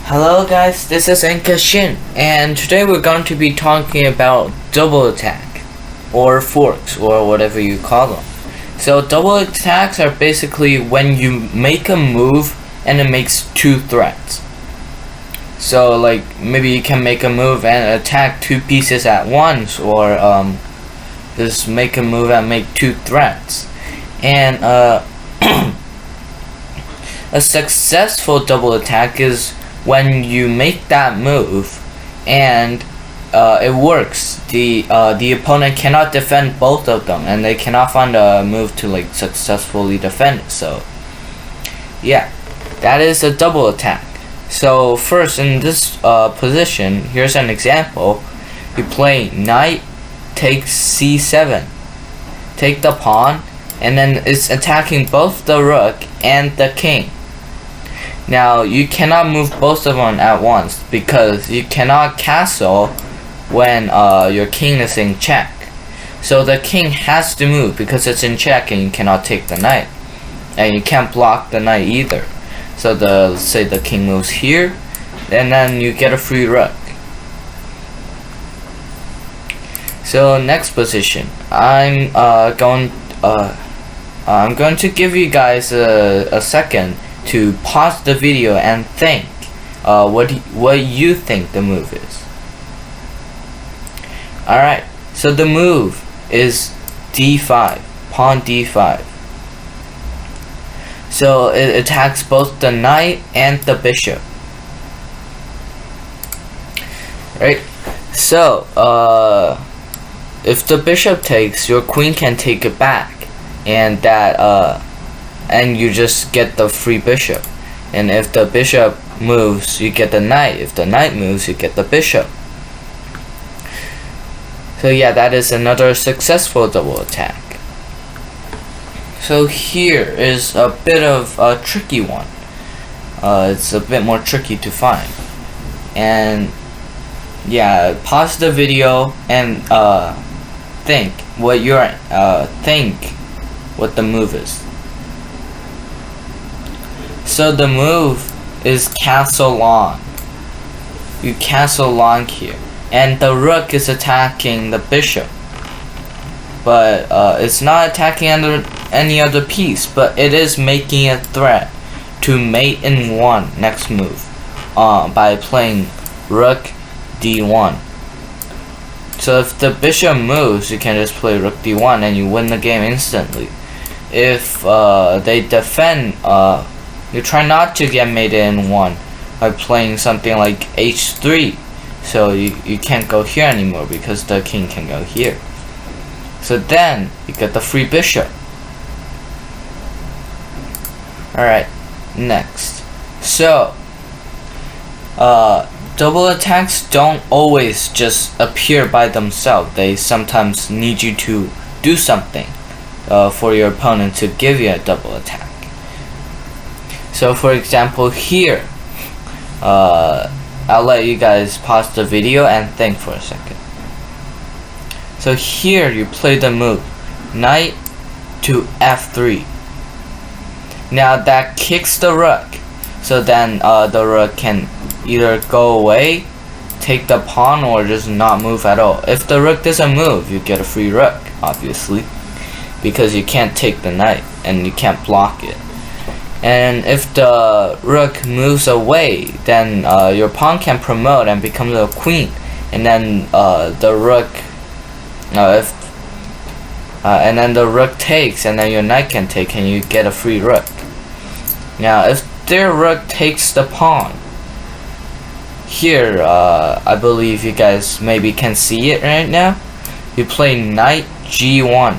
Hello guys, this is Enka Shin, and today we're going to be talking about double attack, or forks, or whatever you call them. So double attacks are basically when you make a move and it makes two threats. So like maybe you can make a move and attack two pieces at once, or just make a move and make two threats. And a successful double attack is when you make that move and it works. The opponent cannot defend both of them, and they cannot find a move to like successfully defend it. So yeah, that is a double attack. So first, in this position, here's an example. You play knight takes c7, take the pawn, and then it's attacking both the rook and the king. Now you cannot move both of them at once because you cannot castle when your king is in check. So the king has to move because it's in check, and you cannot take the knight, and you can't block the knight either. So let's say the king moves here, and then you get a free rook. So next position, I'm going to give you guys a second to pause the video and think what you think the move is. Alright, so the move is d5, pawn d5. So it attacks both the knight and the bishop. Right? So if the bishop takes, your queen can take it back, and and you just get the free bishop. And if the bishop moves, you get the knight. If the knight moves, you get the bishop. So yeah, that is another successful double attack. So here is a bit of a tricky one. It's a bit more tricky to find. And yeah, pause the video and think what the move is. So the move is castle long. You castle long here, and the rook is attacking the bishop, but it's not attacking any other piece, but it is making a threat to mate in one next move by playing rook d1. So if the bishop moves, you can just play rook d1 and you win the game instantly. If they defend, you try not to get mated in one by playing something like h3. So you can't go here anymore because the king can go here. So then you get the free bishop. Alright, next. So double attacks don't always just appear by themselves. They sometimes need you to do something for your opponent to give you a double attack. So for example here, I'll let you guys pause the video and think for a second. So here you play the move knight to f3. Now that kicks the rook, so then the rook can either go away, take the pawn, or just not move at all. If the rook doesn't move, you get a free rook, obviously, because you can't take the knight and you can't block it. And if the rook moves away, then your pawn can promote and become the queen, and then the rook and then the rook takes, and then your knight can take, and you get a free rook. Now if their rook takes the pawn, here I believe you guys maybe can see it right now. You play knight g1,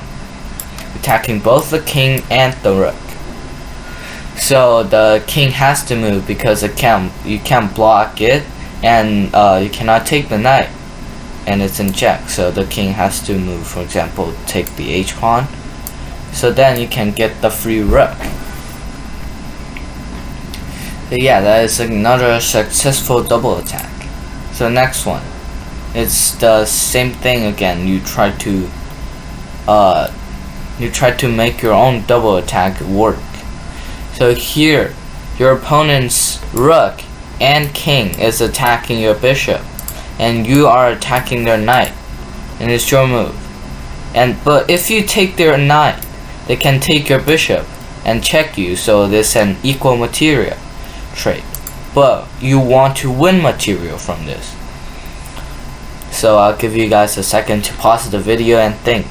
attacking both the king and the rook. So the king has to move because you can't block it, and you cannot take the knight, and it's in check. So the king has to move, for example, take the h pawn. So then you can get the free rook. So yeah, that is another successful double attack. So next one, it's the same thing again. You try to make your own double attack work. So here, your opponent's rook and king is attacking your bishop, and you are attacking their knight, and it's your move. But if you take their knight, they can take your bishop and check you, so there's an equal material trade. But you want to win material from this. So I'll give you guys a second to pause the video and think.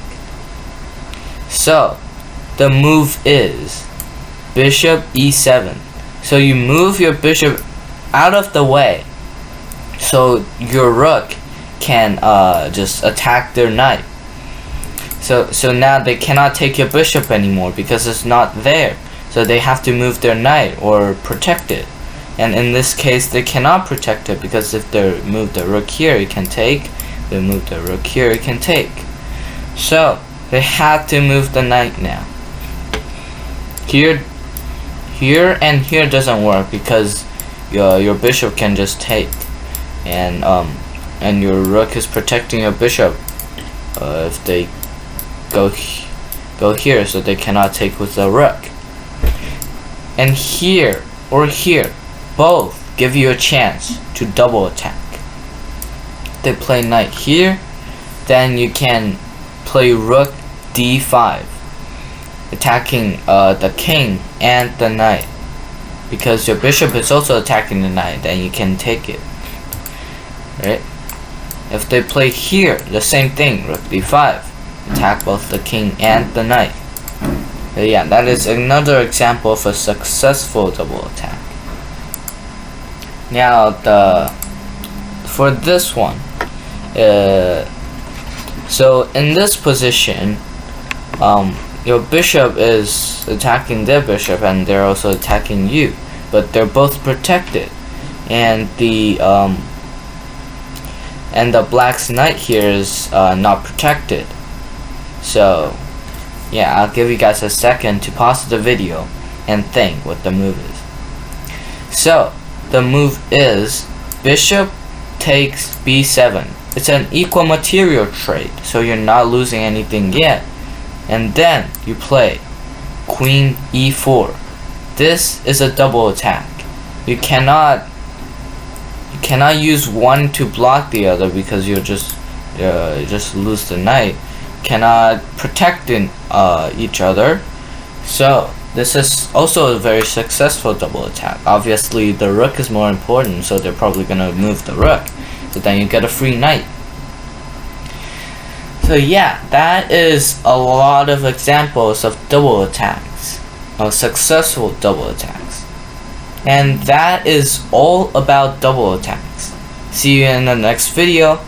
So the move is bishop e7. So you move your bishop out of the way, so your rook can just attack their knight. So now they cannot take your bishop anymore because it's not there. So they have to move their knight or protect it. And in this case, they cannot protect it because if they move the rook here, it can take. They move the rook here, it can take. So they have to move the knight now. Here and here doesn't work because your bishop can just take, and your rook is protecting your bishop. If they go here, so they cannot take with the rook. And here or here, both give you a chance to double attack. They play knight here, then you can play rook d5, attacking the king and the knight. Because your bishop is also attacking the knight, then you can take it. Right? If they play here, the same thing, rook d5, attack both the king and the knight. But yeah, that is another example of a successful double attack. Now for this one, so in this position, your bishop is attacking their bishop and they're also attacking you, but they're both protected, and the black's knight here is not protected. So yeah, I'll give you guys a second to pause the video and think what the move is. So the move is bishop takes b7. It's an equal material trade, so you're not losing anything yet. And then you play queen e4. This is a double attack. You cannot use one to block the other because you just lose the knight. Cannot protect each other. So this is also a very successful double attack. Obviously the rook is more important, so they're probably gonna move the rook. So then you get a free knight. So yeah, that is a lot of examples of double attacks, of successful double attacks. And that is all about double attacks. See you in the next video.